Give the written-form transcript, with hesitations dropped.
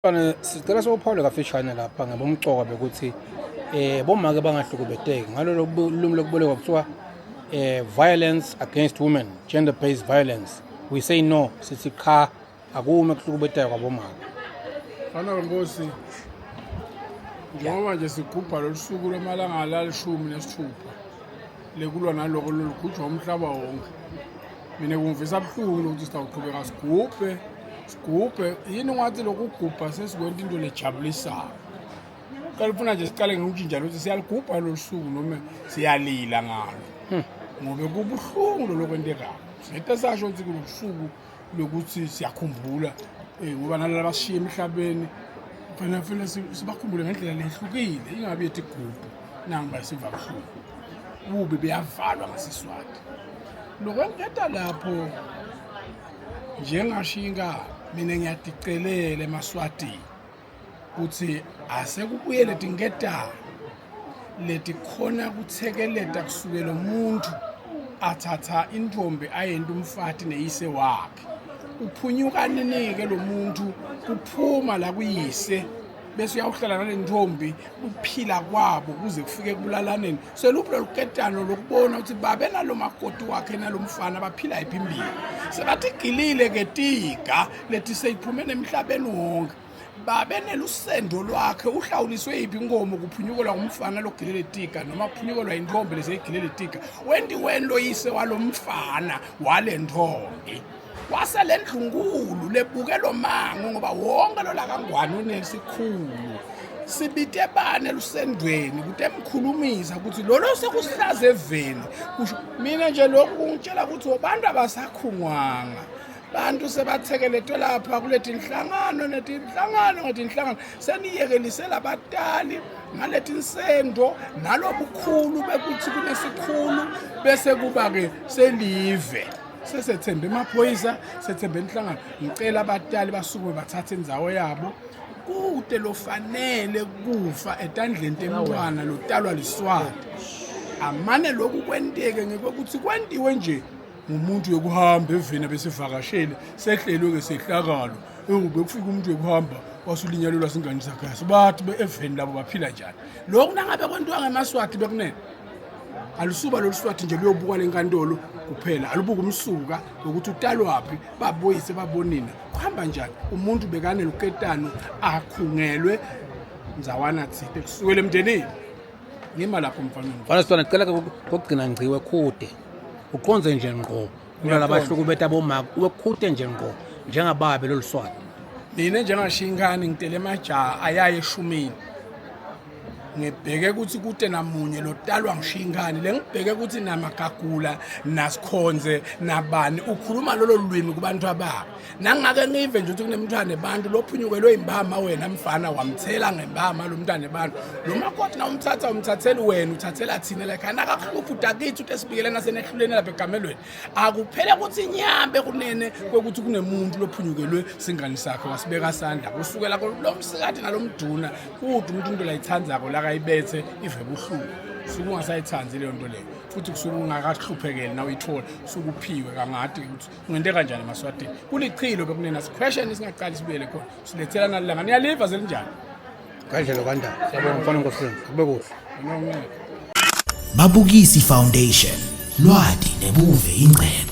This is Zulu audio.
Sicela sokuphawula kafishane lapha ngabomcoka bekuthi bomake bangahlukubeteki ngalolu lumi lokubolekwa kuthiwa violence against women, gender based violence. We say no, sithi cha akume kuhlukubeteka kwabomake. Fana Nkosi, ngoba nje sigubha losuku lwamalanga lalishumi nesithupha lekulwa naloko lolukhutshwa umhlaba wonke. Mina kungivisa buhlungu ukuthi sitawuqhubeka sigubhe yini ngathi lokugubha sesikwenta into lejabulisayo. Qala ufuna nje siqale ngokutshintsha ukuthi siyaligubha losuku noma siyalila ngalo. Ngoba kubuhlungu lokwentekayo. Sethe sasho ukuthi kulosuku lokuthi siyakhumbula ngoba nalabo abashiya emhlabeni fanele sibakhumbule ngendlela lehlukile ingabe yethi igubhu nangu bayisiva buhlungu. Ububi beyavalwa ngesiswati. Lokwengeta lapho njengashinga mina ngiyadicelela eMaswati ukuthi asekubuye letingeta leti khona kuthekeleta kusukela umuntu athatha intombi ayenda umfati neyise wakhe uphunyuka ninike lo muntu kuphuma la kuyise bese uyawuhlala nalentombi uphila kwabo kuze kufike kubulalaneni selupho loketano lokubona ukuthi babe nalomakoti wakhe nalomfana baphila iphimbili sebathi gilile ketika lethi seyiphumene emhlabeni wonke babe nelusendo lwakhe uhlawuliswe iphi inkomo kuphunyukelwa umfana logilele tika noma kuphunyukelwa intombi leseyigilele tika wendiwendo yise walomfana walentombi waselendlungulu lebukelo mango ngoba wonke lo lakangwane unesikhulu sibite bane lusendweni kuthi emkhulumisa ukuthi lolo sekusihlaza eveni kusho mina nje lokhu kungitshela ukuthi abantu abasakhungwanga bantu sebathekeletwe lapha kulethi inhlangano ngathi inhlangano seniyekelisela abatali ngalethi insendo nalobukhulu bekuthi kunesikhulu bese kuba ke selive sesethembe emaphoyisa sethembe inhlangano ngicela abatali basukume bathathe indzawo yabo kude lofanele kufa etandleni temntwana lotalwa liswati amane lokhu kwenteke ngekuthi kwendiwe nje umuntu yokuhamba evena besivakashele sehlelwe ke sehlakalo ekube kufika umuntu yokuhamba wasulinyalelwa singani sakhe bathi beeveni labo baphila njani lokhu nangabe kwentiwa ngeMaswati bekunene alusuba loluswati nje luyobuka lenkantolo kuphela alubuka umsuka ukuthi utalwaphi baboyise babonina kuhamba njani umuntu bekane loketano akhungelwe nzawana thithe kusukela emndenini ngima lapho mfanele Mfana Sithole ngicela kokugcina ngciwe khude uqonze nje ngqo kulala bahlukubeta bomake ukhute nje ngqo njengababe loluswati mina njengashingani ngitele emajaha ayaye eshumini ngibheke ukuthi kude namunye lotalwa ngishingani lengibheke ukuthi namagagula nasikhonze nabani ukhuluma lolo lwimi kubantu ababo nangake ngive nje ukuthi kunemntwana ebantu lophunyukelwe imbama wena mfana wamthela ngembama lo mntwana ebantu lo makoti na umthathela wena uthathela thina la khana akahlupha udakithi uthi esibikele nasenehluleni lapha egamelweni akuphela ukuthi inyambe kunene kwekuthi kunemuntu lophunyukelwe singani sakhe wasibeka sandla kusukela lo msikati nalomduna kude umuntu into la ithandzako akayibethe ive buhlungu suku ungasayithanzi leyo nto leyo futhi kusuku ungakahluphekeli na uyithola sukuphiwe kangadi ukuthi ungente kanjani eMaswatini kulichilo bekunena question isingaqali sibuyele khona silethela nalanga niyaliva zelinjani kanjalo kanjani siyabonga Mfana Nkosi kube kuhle Mabukisi Foundation lwadi nebuve ingcebo